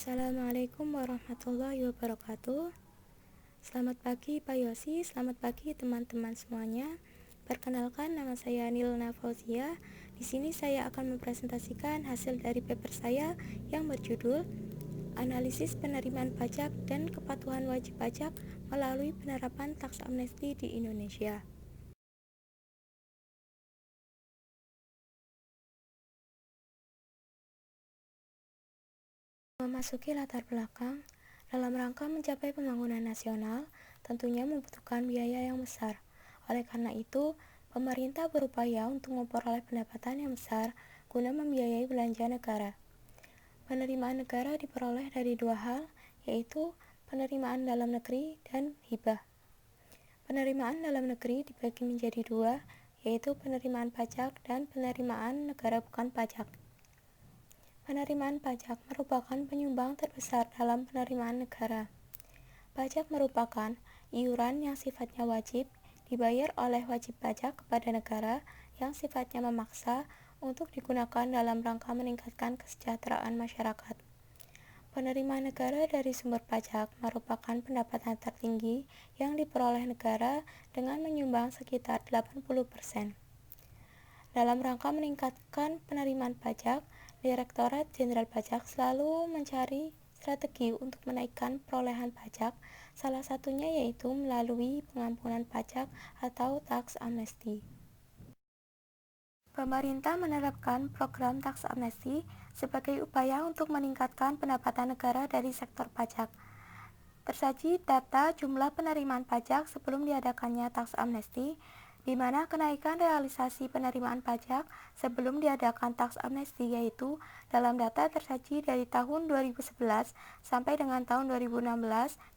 Assalamualaikum warahmatullahi wabarakatuh. Selamat pagi Pak Yosi, selamat pagi teman-teman semuanya. Perkenalkan, nama saya Nilna Fauzia. Di sini saya akan mempresentasikan hasil dari paper saya yang berjudul Analisis Penerimaan Pajak dan Kepatuhan Wajib Pajak melalui Penerapan Taks Amnesti di Indonesia. Memasuki latar belakang, dalam rangka mencapai pembangunan nasional, tentunya membutuhkan biaya yang besar. Oleh karena itu, pemerintah berupaya untuk memperoleh pendapatan yang besar guna membiayai belanja negara. Penerimaan negara diperoleh dari dua hal, yaitu penerimaan dalam negeri dan hibah. Penerimaan dalam negeri dibagi menjadi dua, yaitu penerimaan pajak dan penerimaan negara bukan pajak. Penerimaan pajak merupakan penyumbang terbesar dalam penerimaan negara. Pajak merupakan iuran yang sifatnya wajib dibayar oleh wajib pajak kepada negara yang sifatnya memaksa untuk digunakan dalam rangka meningkatkan kesejahteraan masyarakat. Penerimaan negara dari sumber pajak merupakan pendapatan tertinggi yang diperoleh negara dengan menyumbang sekitar 80%. Dalam rangka meningkatkan penerimaan pajak, Direktorat Jenderal Pajak selalu mencari strategi untuk menaikkan perolehan pajak, salah satunya yaitu melalui pengampunan pajak atau taks amnesti. Pemerintah menerapkan program taks amnesti sebagai upaya untuk meningkatkan pendapatan negara dari sektor pajak. Tersaji data jumlah penerimaan pajak sebelum diadakannya taks amnesti, di mana kenaikan realisasi penerimaan pajak sebelum diadakan taks amnesti yaitu dalam data tersaji dari tahun 2011 sampai dengan tahun 2016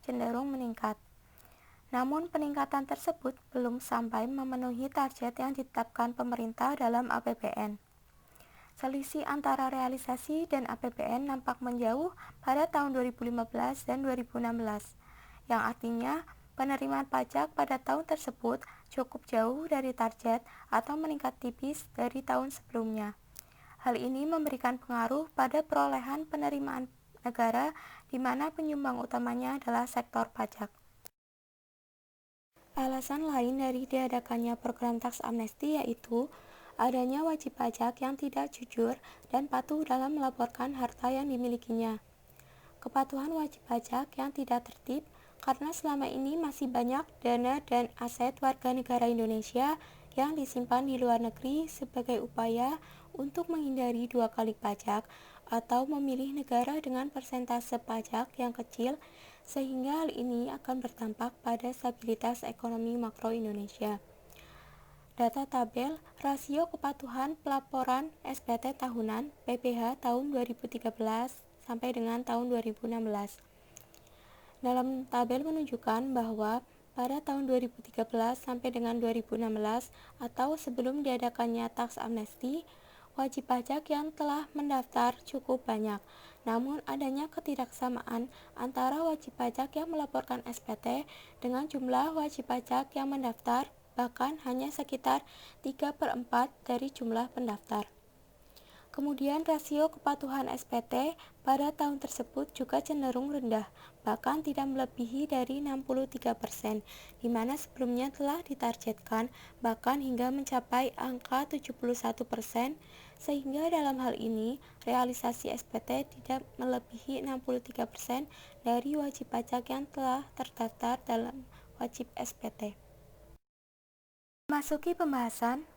cenderung meningkat. Namun peningkatan tersebut belum sampai memenuhi target yang ditetapkan pemerintah dalam APBN. Selisih antara realisasi dan APBN nampak menjauh pada tahun 2015 dan 2016, yang artinya penerimaan pajak pada tahun tersebut cukup jauh dari target atau meningkat tipis dari tahun sebelumnya. Hal ini memberikan pengaruh pada perolehan penerimaan negara di mana penyumbang utamanya adalah sektor pajak. Alasan lain dari diadakannya program taks amnesti yaitu adanya wajib pajak yang tidak jujur dan patuh dalam melaporkan harta yang dimilikinya. Kepatuhan wajib pajak yang tidak tertib karena selama ini masih banyak dana dan aset warga negara Indonesia yang disimpan di luar negeri sebagai upaya untuk menghindari dua kali pajak atau memilih negara dengan persentase pajak yang kecil, sehingga hal ini akan berdampak pada stabilitas ekonomi makro Indonesia. Data tabel rasio kepatuhan pelaporan SPT tahunan PPH tahun 2013 sampai dengan tahun 2016. Dalam tabel menunjukkan bahwa pada tahun 2013 sampai dengan 2016 atau sebelum diadakannya taks amnesti, wajib pajak yang telah mendaftar cukup banyak. Namun adanya ketidaksamaan antara wajib pajak yang melaporkan SPT dengan jumlah wajib pajak yang mendaftar, bahkan hanya sekitar 3/4 dari jumlah pendaftar. Kemudian rasio kepatuhan SPT pada tahun tersebut juga cenderung rendah, bahkan tidak melebihi dari 63%, di mana sebelumnya telah ditargetkan bahkan hingga mencapai angka 71%, sehingga dalam hal ini realisasi SPT tidak melebihi 63% dari wajib pajak yang telah terdaftar dalam wajib SPT. Memasuki pembahasan,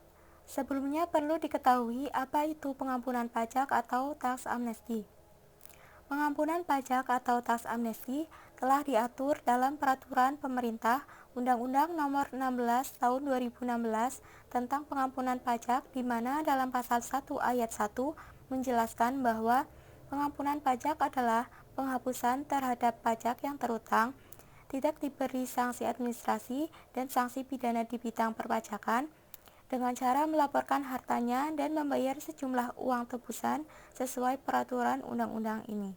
sebelumnya perlu diketahui apa itu pengampunan pajak atau taks amnesti. Pengampunan pajak atau taks amnesti telah diatur dalam Peraturan Pemerintah Undang-Undang Nomor 16 Tahun 2016 tentang pengampunan pajak, di mana dalam pasal 1 ayat 1 menjelaskan bahwa pengampunan pajak adalah penghapusan terhadap pajak yang terutang, tidak diberi sanksi administrasi dan sanksi pidana di bidang perpajakan, dengan cara melaporkan hartanya dan membayar sejumlah uang tebusan sesuai peraturan undang-undang ini.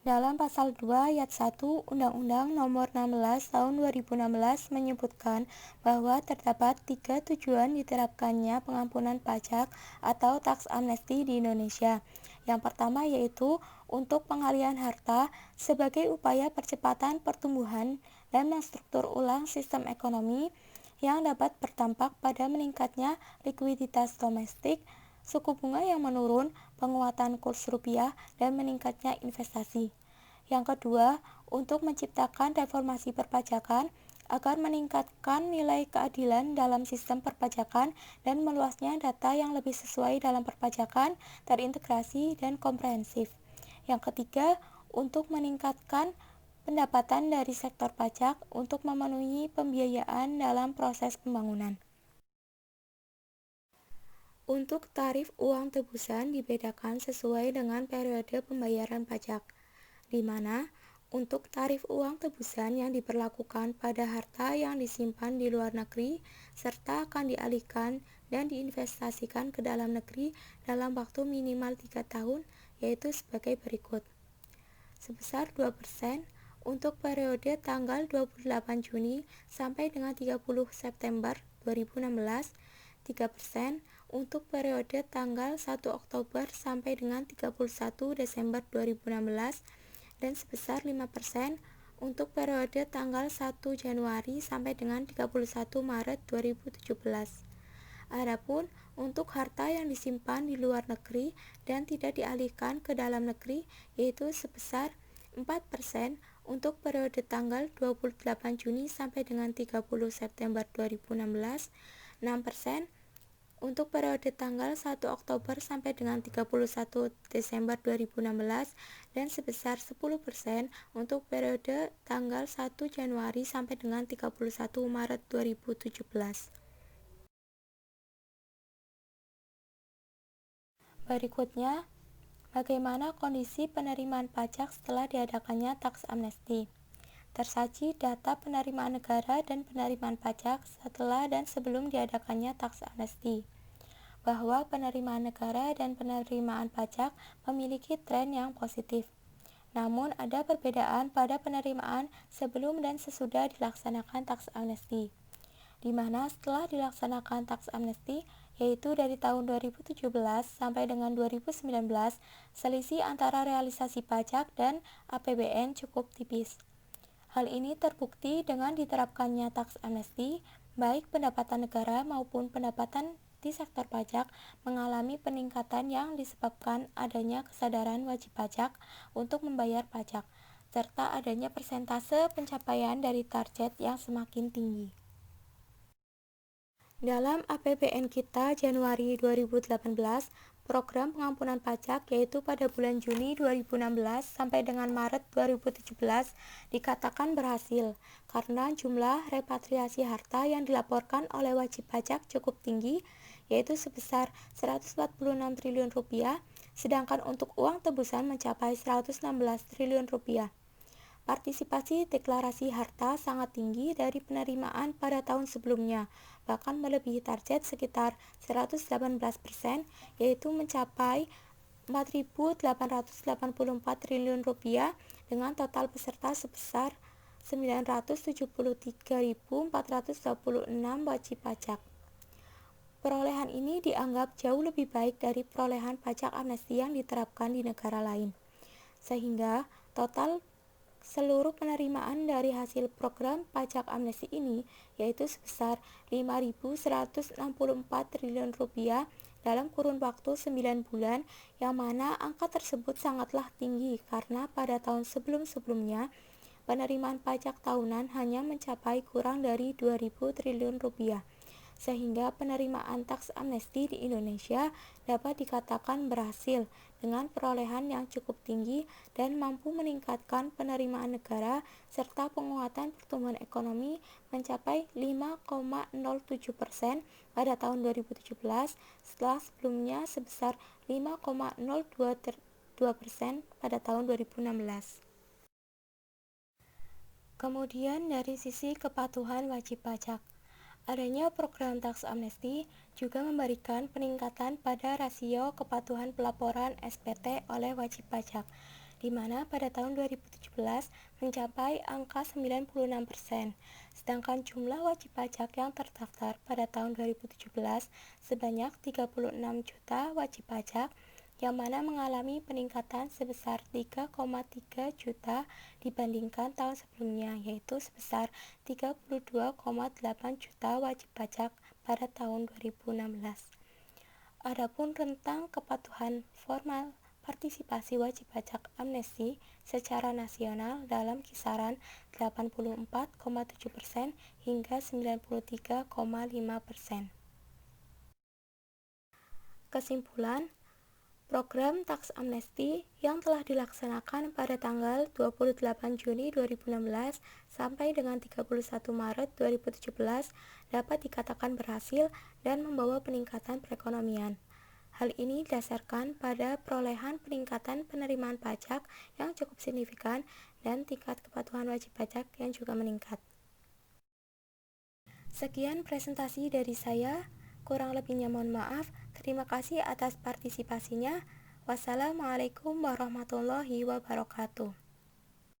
Dalam pasal 2 ayat 1 Undang-Undang Nomor 16 Tahun 2016 menyebutkan bahwa terdapat 3 tujuan diterapkannya pengampunan pajak atau taks amnesti di Indonesia, Yang pertama yaitu untuk pengalihan harta sebagai upaya percepatan pertumbuhan dan menstruktur ulang sistem ekonomi yang dapat berdampak pada meningkatnya likuiditas domestik, suku bunga yang menurun, penguatan kurs rupiah, dan meningkatnya investasi. Yang kedua, untuk menciptakan reformasi perpajakan agar meningkatkan nilai keadilan dalam sistem perpajakan dan meluasnya data yang lebih sesuai dalam perpajakan, terintegrasi, dan komprehensif. Yang ketiga, untuk meningkatkan pendapatan dari sektor pajak untuk memenuhi pembiayaan dalam proses pembangunan. Untuk tarif uang tebusan dibedakan sesuai dengan periode pembayaran pajak, di mana untuk tarif uang tebusan yang diberlakukan pada harta yang disimpan di luar negeri serta akan dialihkan dan diinvestasikan ke dalam negeri dalam waktu minimal 3 tahun yaitu sebagai berikut. Sebesar 2% untuk periode tanggal 28 Juni sampai dengan 30 September 2016, 3% untuk periode tanggal 1 Oktober sampai dengan 31 Desember 2016, dan sebesar 5% untuk periode tanggal 1 Januari sampai dengan 31 Maret 2017. Adapun untuk harta yang disimpan di luar negeri dan tidak dialihkan ke dalam negeri yaitu sebesar 4% untuk periode tanggal 28 Juni sampai dengan 30 September 2016, 6% untuk periode tanggal 1 Oktober sampai dengan 31 Desember 2016 dan sebesar 10% untuk periode tanggal 1 Januari sampai dengan 31 Maret 2017. Berikutnya, bagaimana kondisi penerimaan pajak setelah diadakannya taks amnesti? Tersaji data penerimaan negara dan penerimaan pajak setelah dan sebelum diadakannya taks amnesti, bahwa penerimaan negara dan penerimaan pajak memiliki tren yang positif. Namun ada perbedaan pada penerimaan sebelum dan sesudah dilaksanakan taks amnesti, di mana setelah dilaksanakan taks amnesti, yaitu dari tahun 2017 sampai dengan 2019, selisih antara realisasi pajak dan APBN cukup tipis. Hal ini terbukti dengan diterapkannya taks amnesti, baik pendapatan negara maupun pendapatan di sektor pajak mengalami peningkatan yang disebabkan adanya kesadaran wajib pajak untuk membayar pajak, serta adanya persentase pencapaian dari target yang semakin tinggi. Dalam APBN kita Januari 2018, program pengampunan pajak yaitu pada bulan Juni 2016 sampai dengan Maret 2017 dikatakan berhasil karena jumlah repatriasi harta yang dilaporkan oleh wajib pajak cukup tinggi yaitu sebesar 146 triliun rupiah, sedangkan untuk uang tebusan mencapai 116 triliun rupiah. Partisipasi deklarasi harta sangat tinggi dari penerimaan pada tahun sebelumnya, bahkan melebihi target sekitar 118%, yaitu mencapai 4.884 triliun rupiah dengan total peserta sebesar 973.426 wajib pajak. Perolehan ini dianggap jauh lebih baik dari perolehan pajak amnesti yang diterapkan di negara lain, sehingga total seluruh penerimaan dari hasil program pajak amnesti ini yaitu sebesar 5.164 triliun rupiah dalam kurun waktu 9 bulan, yang mana angka tersebut sangatlah tinggi karena pada tahun sebelum-sebelumnya penerimaan pajak tahunan hanya mencapai kurang dari 2.000 triliun rupiah, sehingga penerimaan taks amnesti di Indonesia dapat dikatakan berhasil dengan perolehan yang cukup tinggi dan mampu meningkatkan penerimaan negara serta penguatan pertumbuhan ekonomi mencapai 5,07% pada tahun 2017 setelah sebelumnya sebesar 5,02% pada tahun 2016. Kemudian dari sisi kepatuhan wajib pajak, adanya program taks amnesti juga memberikan peningkatan pada rasio kepatuhan pelaporan SPT oleh wajib pajak, di mana pada tahun 2017 mencapai angka 96%, sedangkan jumlah wajib pajak yang terdaftar pada tahun 2017 sebanyak 36 juta wajib pajak yang mana mengalami peningkatan sebesar 3,3 juta dibandingkan tahun sebelumnya, yaitu sebesar 32,8 juta wajib pajak pada tahun 2016. Adapun rentang kepatuhan formal partisipasi wajib pajak amnesti secara nasional dalam kisaran 84,7% hingga 93,5%. Kesimpulan, program taks amnesti yang telah dilaksanakan pada tanggal 28 Juni 2016 sampai dengan 31 Maret 2017 dapat dikatakan berhasil dan membawa peningkatan perekonomian. Hal ini didasarkan pada perolehan peningkatan penerimaan pajak yang cukup signifikan dan tingkat kepatuhan wajib pajak yang juga meningkat. Sekian presentasi dari saya, kurang lebihnya mohon maaf. Terima kasih atas partisipasinya. Wassalamualaikum warahmatullahi wabarakatuh.